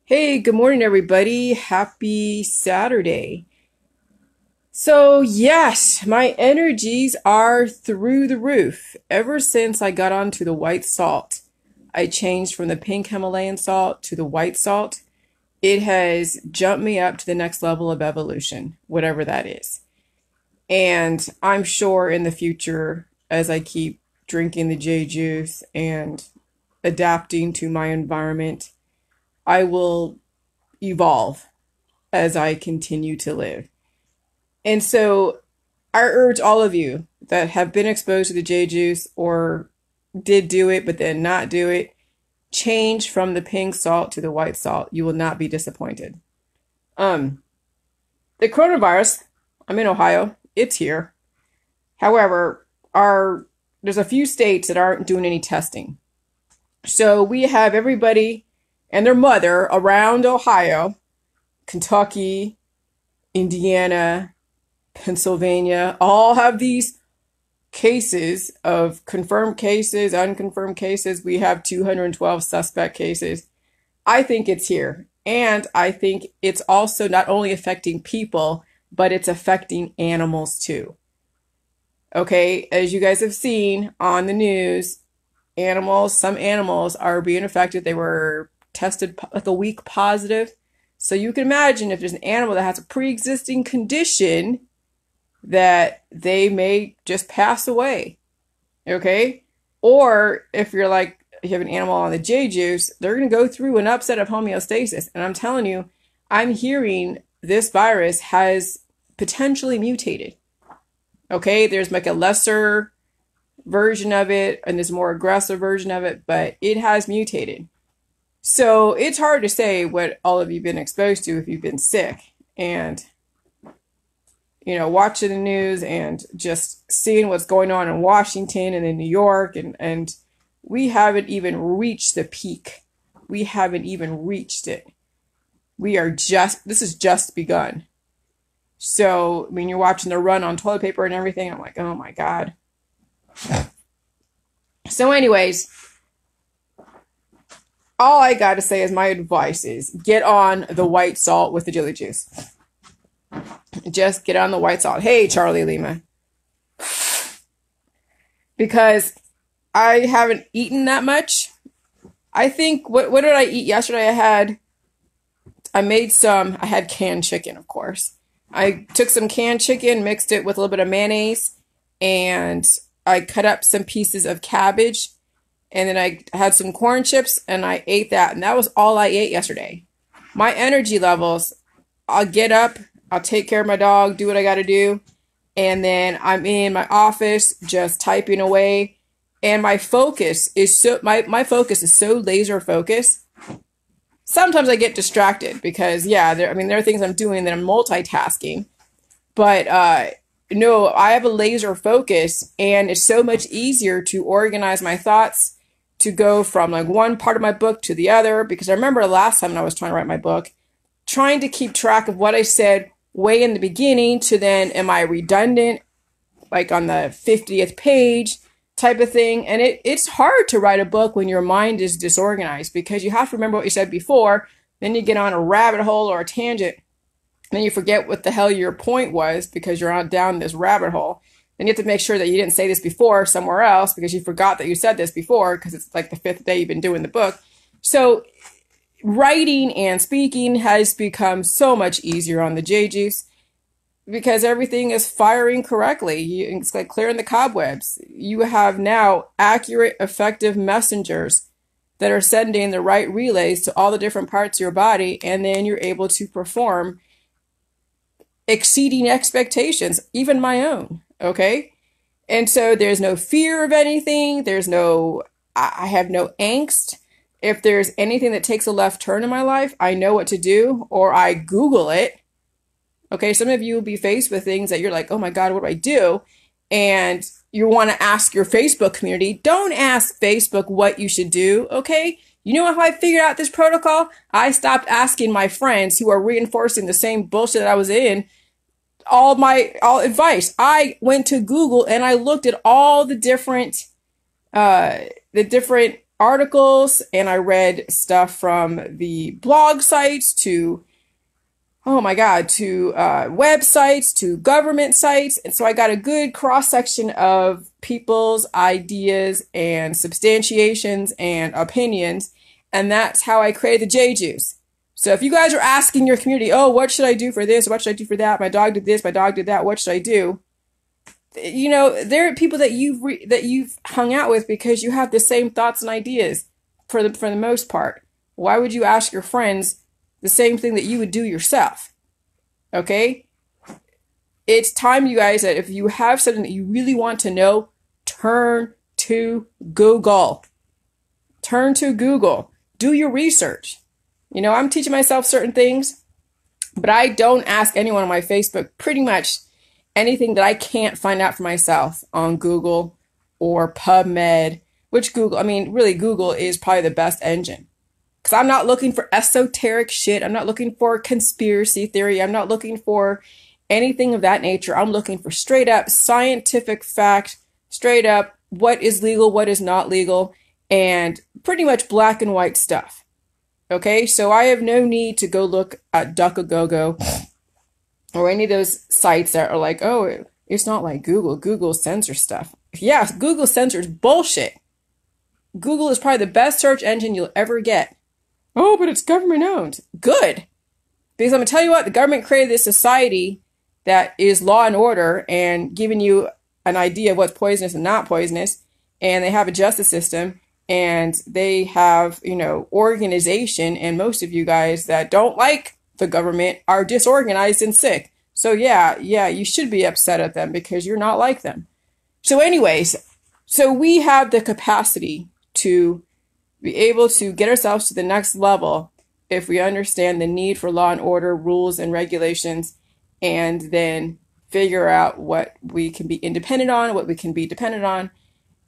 Hey, good morning, everybody. Happy Saturday. So, yes, my energies are through the roof. Ever since I got onto the white salt, I changed from the pink Himalayan salt to the white salt. It has jumped me up to the next level of evolution, whatever that is. And I'm sure in the future, as I keep drinking the J juice and adapting to my environment, I will evolve as I continue to live. And so I urge all of you that have been exposed to the J juice or did do it but then not do it, change from the pink salt to the white salt. You will not be disappointed. Um, the coronavirus, I'm in Ohio, it's here. However, there's a few states that aren't doing any testing. So we have everybody and their mother around Ohio, Kentucky, Indiana, Pennsylvania, all have these cases of confirmed cases, unconfirmed cases. We have 212 suspect cases. I think it's here. And I think it's also not only affecting people, but it's affecting animals too. Okay, as you guys have seen on the news, some animals are being affected. They were tested like a week positive. So you can imagine if there's an animal that has a pre-existing condition that they may just pass away. Okay? Or if you have an animal on the J juice, they're going to go through an upset of homeostasis. And I'm telling you, I'm hearing this virus has potentially mutated. Okay? There's like a lesser version of it and there's a more aggressive version of it, but it has mutated. So it's hard to say what all of you have been exposed to if you've been sick. And, watching the news and just seeing what's going on in Washington and in New York. And we haven't even reached the peak. We haven't even reached it. This has just begun. So, you're watching the run on toilet paper and everything. I'm like, oh my God. So anyways, all I got to say is my advice is get on the white salt with the jilly juice. Just get on the white salt. Hey, Charlie Lima. Because I haven't eaten that much. I think, what did I eat yesterday? I had canned chicken, of course. I took some canned chicken, mixed it with a little bit of mayonnaise, and I cut up some pieces of cabbage. And then I had some corn chips and I ate that. And that was all I ate yesterday. My energy levels, I'll get up, I'll take care of my dog, do what I got to do. And then I'm in my office just typing away. And my focus is my focus is so laser focused. Sometimes I get distracted because, there are things I'm doing that I'm multitasking. But, no, I have a laser focus and it's so much easier to organize my thoughts, to go from one part of my book to the other, because I remember last time when I was trying to write my book, trying to keep track of what I said way in the beginning to then, am I redundant, on the 50th page type of thing. And it's hard to write a book when your mind is disorganized because you have to remember what you said before, then you get on a rabbit hole or a tangent, then you forget what the hell your point was because you're down this rabbit hole. Then you have to make sure that you didn't say this before somewhere else because you forgot that you said this before because it's like the 5th day you've been doing the book. So writing and speaking has become so much easier on the J juice because everything is firing correctly. It's like clearing the cobwebs. You have now accurate, effective messengers that are sending the right relays to all the different parts of your body, and then you're able to perform exceeding expectations, even my own. Okay. And so there's no fear of anything. I have no angst. If there's anything that takes a left turn in my life, I know what to do, or I Google it. Okay. Some of you will be faced with things that you're like, oh my God, what do I do? And you want to ask your Facebook community. Don't ask Facebook what you should do. Okay. You know how I figured out this protocol? I stopped asking my friends who are reinforcing the same bullshit that I was in all advice. I went to Google and I looked at all the different articles and I read stuff from the blog sites to, oh my God, to websites, to government sites. And so I got a good cross section of people's ideas and substantiations and opinions. And that's how I created the J Juice. So if you guys are asking your community, oh, what should I do for this? What should I do for that? My dog did this, my dog did that. What should I do? You know, there are people that you've hung out with because you have the same thoughts and ideas for the most part. Why would you ask your friends the same thing that you would do yourself? Okay? It's time, you guys, that if you have something that you really want to know, turn to Google. Turn to Google. Do your research. You know, I'm teaching myself certain things, but I don't ask anyone on my Facebook pretty much anything that I can't find out for myself on Google or PubMed, which Google, I mean, really Google is probably the best engine. Because I'm not looking for esoteric shit. I'm not looking for conspiracy theory. I'm not looking for anything of that nature. I'm looking for straight up scientific fact, straight up what is legal, what is not legal, and pretty much black and white stuff. Okay, so I have no need to go look at DuckAGoGo or any of those sites that are like, oh, it's not like Google. Google censors stuff. Yeah, Google censors bullshit. Google is probably the best search engine you'll ever get. Oh, but it's government owned. Good. Because I'm going to tell you what, the government created this society that is law and order and giving you an idea of what's poisonous and not poisonous. And they have a justice system and they have, you know, organization. And most of you guys that don't like the government are disorganized and sick. So yeah, you should be upset at them because you're not like them. So anyways, so we have the capacity to be able to get ourselves to the next level if we understand the need for law and order, rules and regulations, and then figure out what we can be independent on, what we can be dependent on.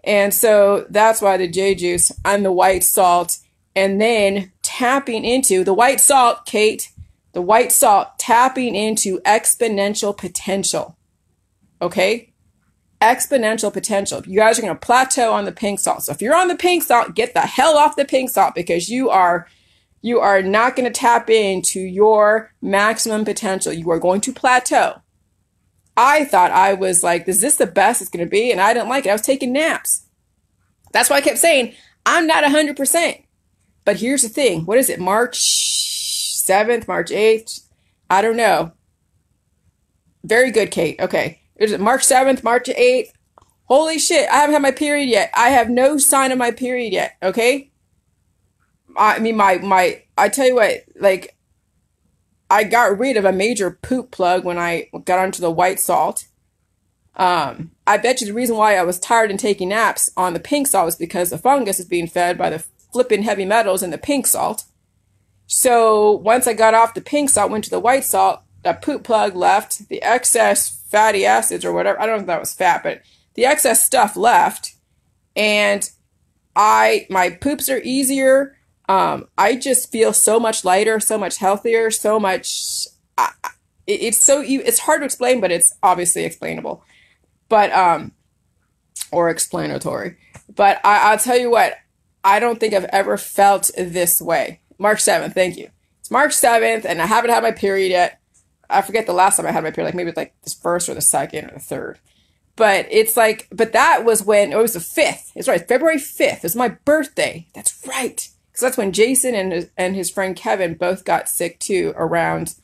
And so that's why the J Juice and the white salt, and then tapping into the white salt, Kate, the white salt, tapping into exponential potential. Okay? Exponential potential. You guys are going to plateau on the pink salt. So if you're on the pink salt, get the hell off the pink salt because you are not going to tap into your maximum potential. You are going to plateau. I thought I was like, is this the best it's going to be? And I didn't like it. I was taking naps. That's why I kept saying, I'm not 100%. But here's the thing. What is it? March 7th, March 8th? I don't know. Very good, Kate. Okay. Is it March 7th, March 8th? Holy shit. I haven't had my period yet. I have no sign of my period yet. Okay. I mean, I tell you what, like, I got rid of a major poop plug when I got onto the white salt. I bet you the reason why I was tired and taking naps on the pink salt was because the fungus is being fed by the flipping heavy metals in the pink salt. So once I got off the pink salt, went to the white salt, that poop plug left, the excess fatty acids or whatever, I don't know if that was fat, but the excess stuff left, and my poops are easier. I just feel so much lighter, so much healthier, so much, it's hard to explain, but it's obviously explainable, but, or explanatory, but I'll tell you what, I don't think I've ever felt this way. March 7th. Thank you. It's March 7th and I haven't had my period yet. I forget the last time I had my period, like maybe it's like the first or the second or the third, but it's like, but that was when it was the 5th. It's right. February 5th. It's my birthday. That's right. Because that's when Jason and his friend Kevin both got sick too around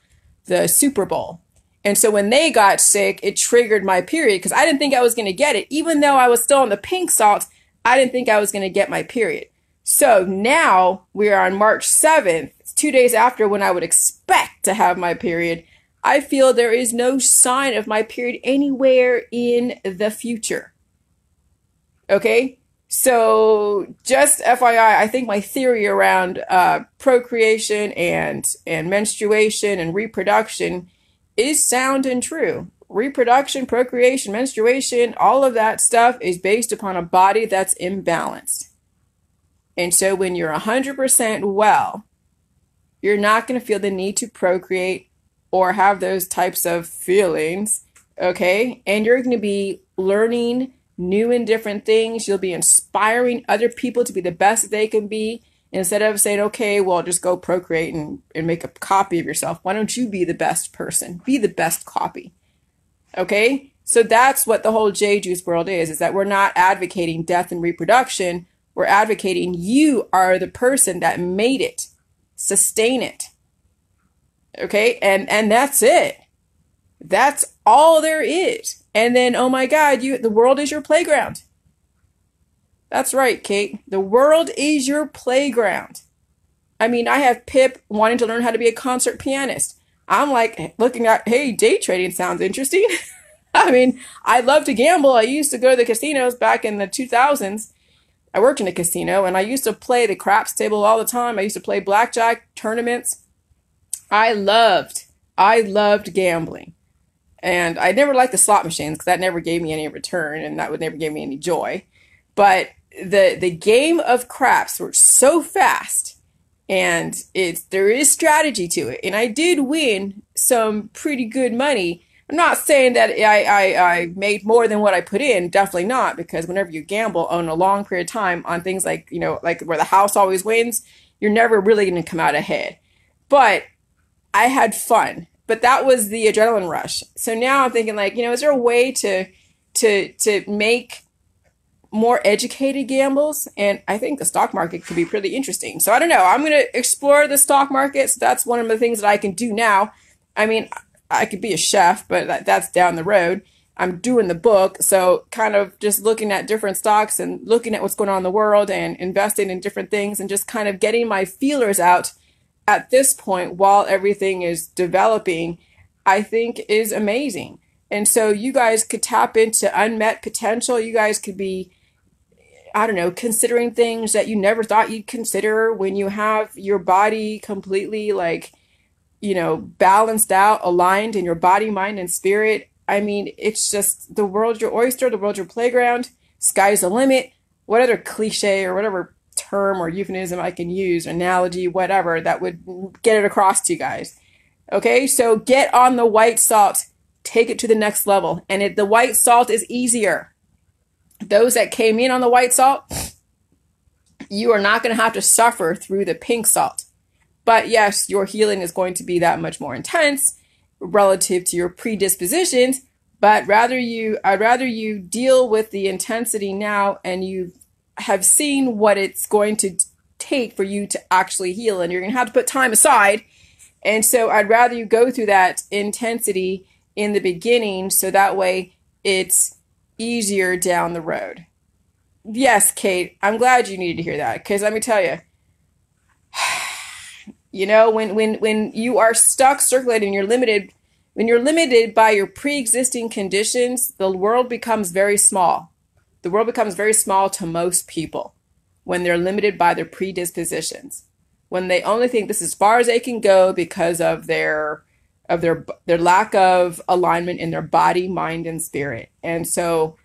the Super Bowl. And so when they got sick, it triggered my period because I didn't think I was going to get it. Even though I was still on the pink salt, I didn't think I was going to get my period. So now we are on March 7th. It's 2 days after when I would expect to have my period. I feel there is no sign of my period anywhere in the future. Okay? So just FYI, I think my theory around procreation and menstruation and reproduction is sound and true. Reproduction, procreation, menstruation, all of that stuff is based upon a body that's imbalanced. And so when you're 100% well, you're not going to feel the need to procreate or have those types of feelings, okay? And you're going to be learning new and different things. You'll be inspiring other people to be the best that they can be. Instead of saying, okay, well, just go procreate and make a copy of yourself. Why don't you be the best person? Be the best copy. Okay? So that's what the whole J juice world is that we're not advocating death and reproduction. We're advocating you are the person that made it. Sustain it. Okay? And that's it. That's all there is. And then, oh my God, the world is your playground. That's right, Kate. The world is your playground. I mean, I have Pip wanting to learn how to be a concert pianist. I'm like looking at, hey, day trading sounds interesting. I mean, I love to gamble. I used to go to the casinos back in the 2000s. I worked in a casino and I used to play the craps table all the time. I used to play blackjack tournaments. I loved gambling. And I never liked the slot machines because that never gave me any return and that would never give me any joy. But the game of craps works so fast and there is strategy to it. And I did win some pretty good money. I'm not saying that I made more than what I put in. Definitely not, because whenever you gamble on a long period of time on things like, like where the house always wins, you're never really going to come out ahead. But I had fun. But that was the adrenaline rush. So now I'm thinking like, is there a way to make more educated gambles? And I think the stock market could be pretty interesting. So I don't know. I'm going to explore the stock market. So that's one of the things that I can do now. I mean, I could be a chef, but that's down the road. I'm doing the book. So kind of just looking at different stocks and looking at what's going on in the world and investing in different things and just kind of getting my feelers out at this point while everything is developing, I think is amazing. And so you guys could tap into unmet potential. You guys could be, I don't know, considering things that you never thought you'd consider when you have your body completely balanced out, aligned in your body, mind, and spirit. I mean, it's just the world's your oyster, the world's your playground, sky's the limit. What other cliche or whatever term or euphemism I can use, analogy, whatever, that would get it across to you guys. Okay, so get on the white salt, take it to the next level. And the white salt is easier. Those that came in on the white salt, you are not going to have to suffer through the pink salt. But yes, your healing is going to be that much more intense relative to your predispositions. But I'd rather you deal with the intensity now and you have seen what it's going to take for you to actually heal. And you're going to have to put time aside. And so I'd rather you go through that intensity in the beginning so that way it's easier down the road. Yes, Kate, I'm glad you needed to hear that, because let me tell you, when you are stuck circulating, when you're limited by your pre-existing conditions, the world becomes very small. The world becomes very small to most people when they're limited by their predispositions, when they only think this is as far as they can go because of their lack of alignment in their body, mind, and spirit. And so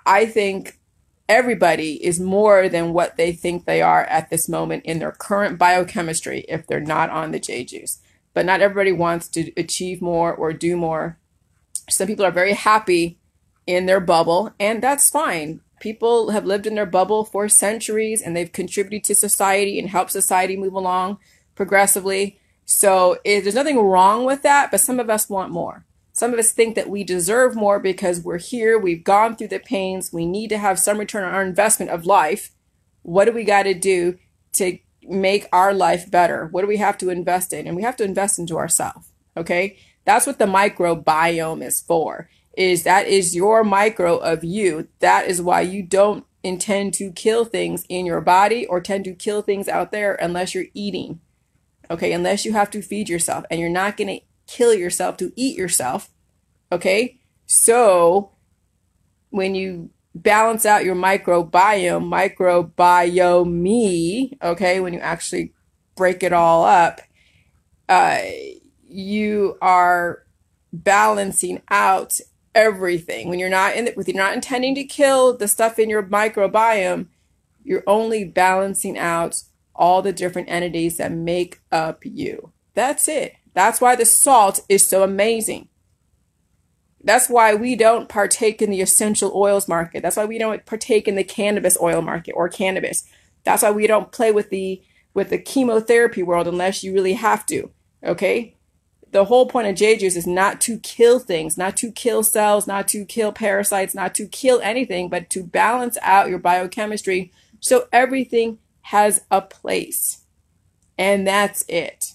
I think everybody is more than what they think they are at this moment in their current biochemistry if they're not on the J juice. But not everybody wants to achieve more or do more. Some people are very happy in their bubble, and that's fine. People have lived in their bubble for centuries and they've contributed to society and helped society move along progressively. So there's nothing wrong with that, but some of us want more. Some of us think that we deserve more because we're here, we've gone through the pains, we need to have some return on our investment of life. What do we got to do to make our life better? What do we have to invest in? And we have to invest into ourselves, okay? That's what the microbiome is for. That is your micro of you. That is why you don't intend to kill things in your body or tend to kill things out there unless you're eating. Okay, unless you have to feed yourself, and you're not going to kill yourself to eat yourself. Okay, so when you balance out your microbiome, okay, when you actually break it all up, you are balancing out everything. When you're not you're not intending to kill the stuff in your microbiome, you're only balancing out all the different entities that make up you. That's it. That's why the salt is so amazing. That's why we don't partake in the essential oils market. That's why we don't partake in the cannabis oil market or cannabis. That's why we don't play with the chemotherapy world unless you really have to. Okay? The whole point of J juice is not to kill things, not to kill cells, not to kill parasites, not to kill anything, but to balance out your biochemistry so everything has a place. And that's it.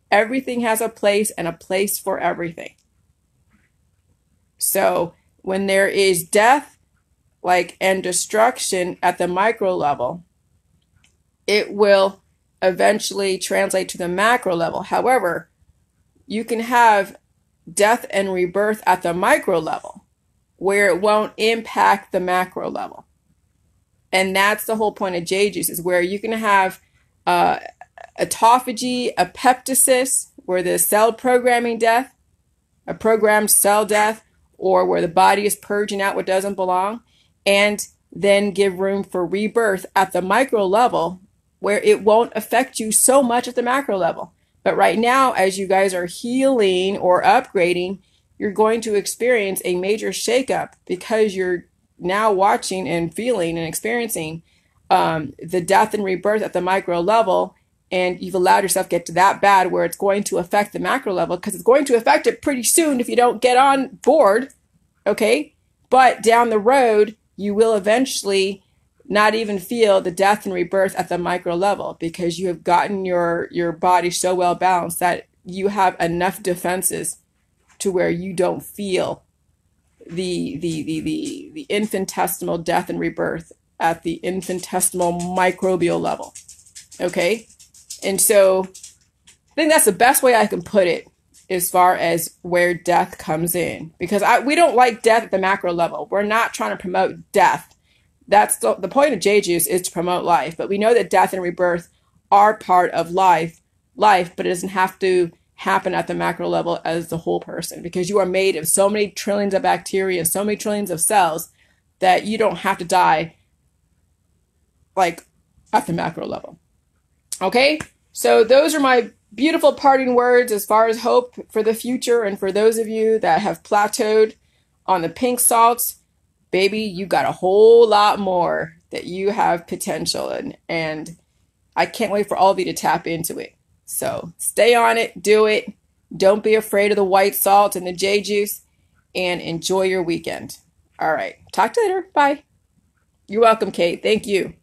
Everything has a place and a place for everything. So when there is death, and destruction at the micro level, it will eventually translate to the macro level. However, you can have death and rebirth at the micro level where it won't impact the macro level. And that's the whole point of J juice, is where you can have autophagy, a peptosis, where the cell programming death, a programmed cell death, or where the body is purging out what doesn't belong, and then give room for rebirth at the micro level where it won't affect you so much at the macro level. But right now, as you guys are healing or upgrading, you're going to experience a major shakeup because you're now watching and feeling and experiencing the death and rebirth at the micro level. And you've allowed yourself to get to that bad where it's going to affect the macro level, because it's going to affect it pretty soon if you don't get on board. Okay. But down the road, you will eventually not even feel the death and rebirth at the micro level, because you have gotten your body so well balanced that you have enough defenses to where you don't feel the infinitesimal death and rebirth at the infinitesimal microbial level. Okay? And so I think that's the best way I can put it as far as where death comes in, because we don't like death at the macro level. We're not trying to promote death. That's the point of J juice, is to promote life. But we know that death and rebirth are part of life, but it doesn't have to happen at the macro level as the whole person, because you are made of so many trillions of bacteria and so many trillions of cells that you don't have to die at the macro level. Okay? So those are my beautiful parting words as far as hope for the future. And for those of you that have plateaued on the pink salts, baby, you got a whole lot more that you have potential in. And I can't wait for all of you to tap into it. So stay on it, do it. Don't be afraid of the white salt and the J juice, and enjoy your weekend. All right. Talk to you later. Bye. You're welcome, Kate. Thank you.